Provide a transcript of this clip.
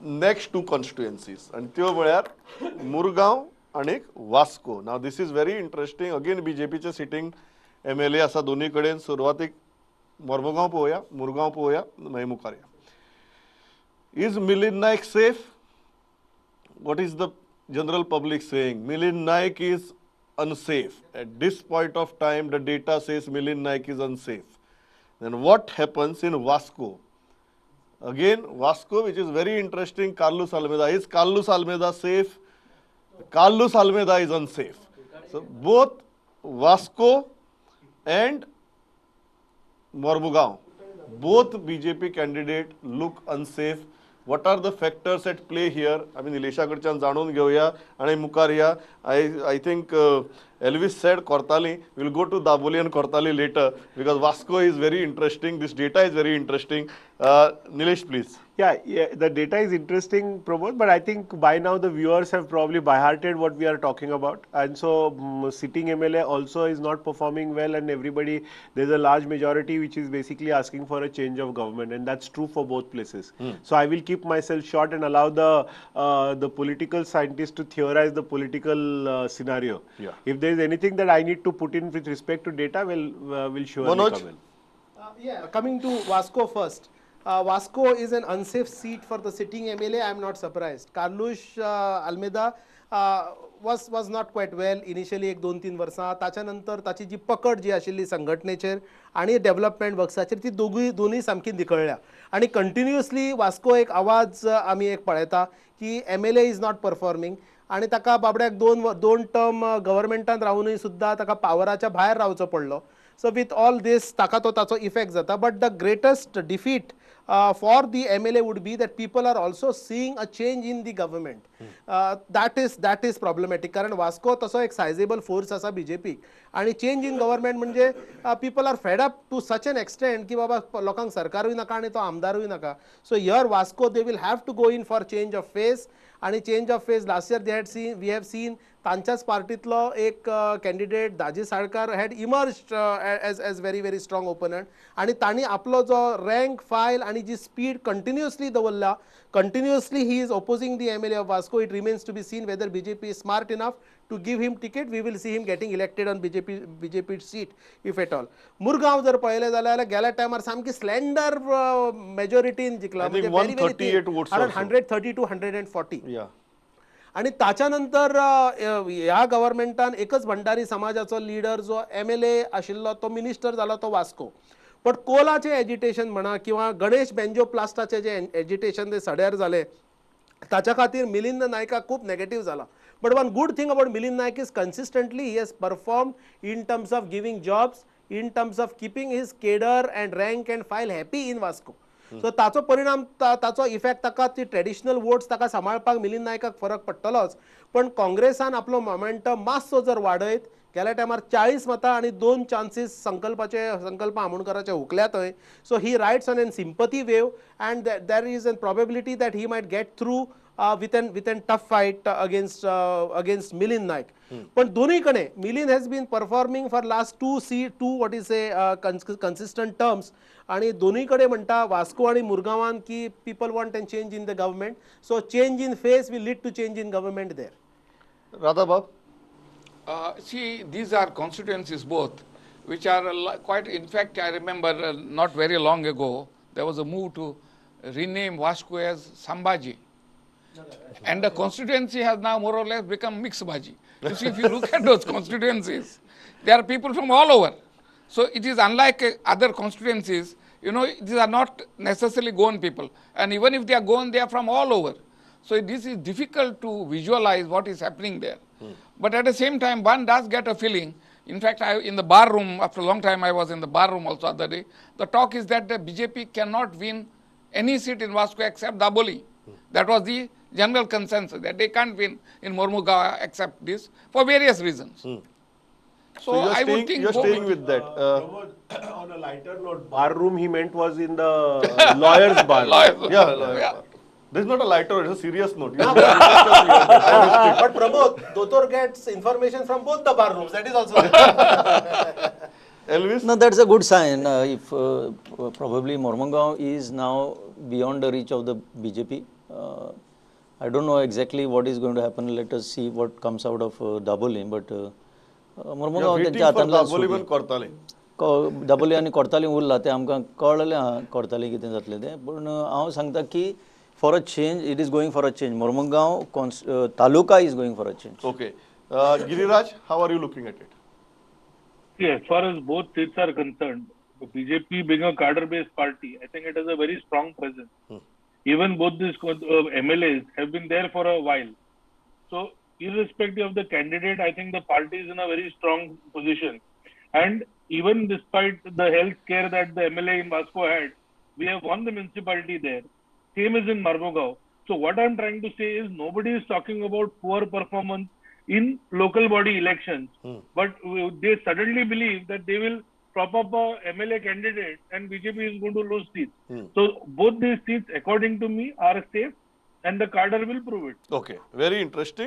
next two constituencies and त्यो म्हळ्यार मुरगांव आणि वास्को. नाव this is very interesting. Again बीजेपीचे सिटींग MLA आसा दोन्ही कडेन. सुरवातीक मोर्मुगांव पळोवया, मुरगांव पळोवया, मागीर मुखार या. Is Milind Naik safe? What is the general public saying? Milind Naik is unsafe. At this point of time, the data says Milind Naik is unsafe. Then what happens in Vasco? Again, Vasco, which is very interesting, Carlos Almeida. Is Carlos Almeida safe? Carlos Almeida is unsafe. So both Vasco and Mormugaon, both BJP candidate look unsafe. What are the factors at play here? I mean, निलेशाकडच्यान जाणून घेऊया आणि मुखार या. I think Elvis said Kortali. We'll go to Daboli and Kortali later because Vasco is very interesting. This data is very interesting. Nilesh, please. Yeah, the data is interesting, Pramod, but I think by now the viewers have probably by-hearted what we are talking about. And so sitting MLA also is not performing well, and everybody, there's a large majority which is basically asking for a change of government, and that's true for both places. So I will keep myself short and allow the political scientists to theorize the political scenario. Yeah. If there is anything that I need to put in with respect to data, will surely Manoj? come in. Yeah, coming to Vasco first. Vasco is an unsafe seat for the sitting MLA. I am not surprised. Carlos Almeida was not quite well initially 1-2-3 वर्सां. ताच्यानंतर ताची जी पकड जी आशिल्ली संघटनेचेर आणि development वर्क्साचेर ती दोनूय सामकी निखळ्ळ्या. आणि continuously Vasco एक आवाज आमी एक पळयता की MLA इज नॉट परफॉर्मिंग आणि ताका बाबड्याक दोन टर्म गव्हर्मेंटान रावूनय सुद्दां ताका पावराच्या भायर रावचो पडलो. So with all this, ताका तो ताचो इफेक्ट जाता. But the greatest defeat for the MLA would be that people are also seeing a change in the government. That is problematic. कारण वास्को तसो एक sizable force आसा BJP आणि change in government म्हणजे people are fed up to such an extent की बाबा लोकांक सरकारूय नाका आणि तो आमदारूय नाका. So here Vasco they will have to go in for change of face. आणि change of face last year we have seen तांच्याच पार्टीतलो एक candidate Daji Salkar had emerged as very very strong opponent आणि तांणी आपलो जो रँक फायल आणि जी स्पीड कंटिन्युअसली दवरला. Continuously he is opposing the MLA of Vasco. It remains to be seen whether BJP is smart enough to give him ticket. We will see him getting elected on BJP seat if at all. Murgaon जर पळयलें जाल्यार गेल्या टायमार सामकी slender मेजॉरिटीन जिंकला म्हणजे very very around 130 to 140. आणि ताच्या नंतर ह्या गव्हर्मेंटान एकच भंडारी समाजाचो लीडर जो MLA आशिल्लो तो मिनिस्टर जालो तो वास्को. बट कोलाचे एजिटेशन म्हणा किंवा गणेश बेंजोप्लास्टाचे जे एजिटेशन ते सड्यार जाले ताच्या खातीर मिलिंद नायकाक खूब नेगेटिव्ह जाला. But one good thing about Milind Naik is consistently he has performed in terms of giving jobs, in terms of keeping his cadre and rank and file happy in Vasco. So ताचो परिणाम ताचो effect ताका ती traditional votes ताका सांबाळपाक मिलिंद नायकाक फरक पडटलोच. पण काँग्रेसान आपलो मोमेंटम मातसो जर वाडयत गेल्या टायमार 40 मतां आणि 2 चान्सीस संकल्प आमोणकराचे हुकल्या थंय. So he rides on an sympathy wave and there is an probability that he might get through with an tough fight against Milind Naik. But दोन्ही कडे Milind has been performing for last two what is say consistent terms आणि दोन्ही कडे म्हणता Vasco आणि मुरगांवान की people want a change in the government. So change in face will lead to change in government there. Radhabab? See, these are constituencies both, which are quite, in fact, I remember not very long ago, there was a move to rename Vasco as Sambhaji. And the constituency has now more or less become mixed bhaji. You see, if you look at those constituencies, there are people from all over. So it is unlike other constituencies, you know, these are not necessarily Goan people. And even if they are Goan, they are from all over. So this is difficult to visualize what is happening there. But at the same time, one does get a feeling. In fact, in the bar room, after a long time I was in the bar room also other day, the talk is that the BJP cannot win any seat in Vasco except Daboli. That was the general consensus, that they can't win in Mormugaon except this for various reasons. So I would think you're staying with that. On a lighter note, bar room he meant was in the lawyer's bar. Yeah. This is not a lighter, it's a serious note. But Pramod, Dotor gets information from both the bar rooms. That is also. Elvis? No, that's a good sign. If probably Mormugaon is now beyond the reach of the BJP, I don't know exactly what is going to happen. Let us see what comes out of Daboli. But Mormugaon त्यांच्या हातांतल्यान दाबोली पण सुटलें. करताले दाबोली आनी कोर्ताली उरला तें आमकां कळलेलें आहा कोर्ताली कितें जातलें तें. पूण हांव सांगता की for a change it is going for a change. Mormugao taluka is going for a change. Okay Giriraj, how are you looking at it? See, as far as both seats are concerned, the BJP being a cadre-based party, I think it has a very strong presence. Even both these MLAs have been there for a while. So, irrespective of the candidate, I think the party is in a very strong position. And even despite the health scare that the MLA in Vasco had, we have won the municipality there. Same is in Marmugao. So, what I'm trying to say is nobody is talking about poor performance in local body elections, but they suddenly believe that they will prop up a MLA candidate and BJP is going to lose seats. So both these seats, according to me, are safe and the cadre will prove it. Okay, very interesting.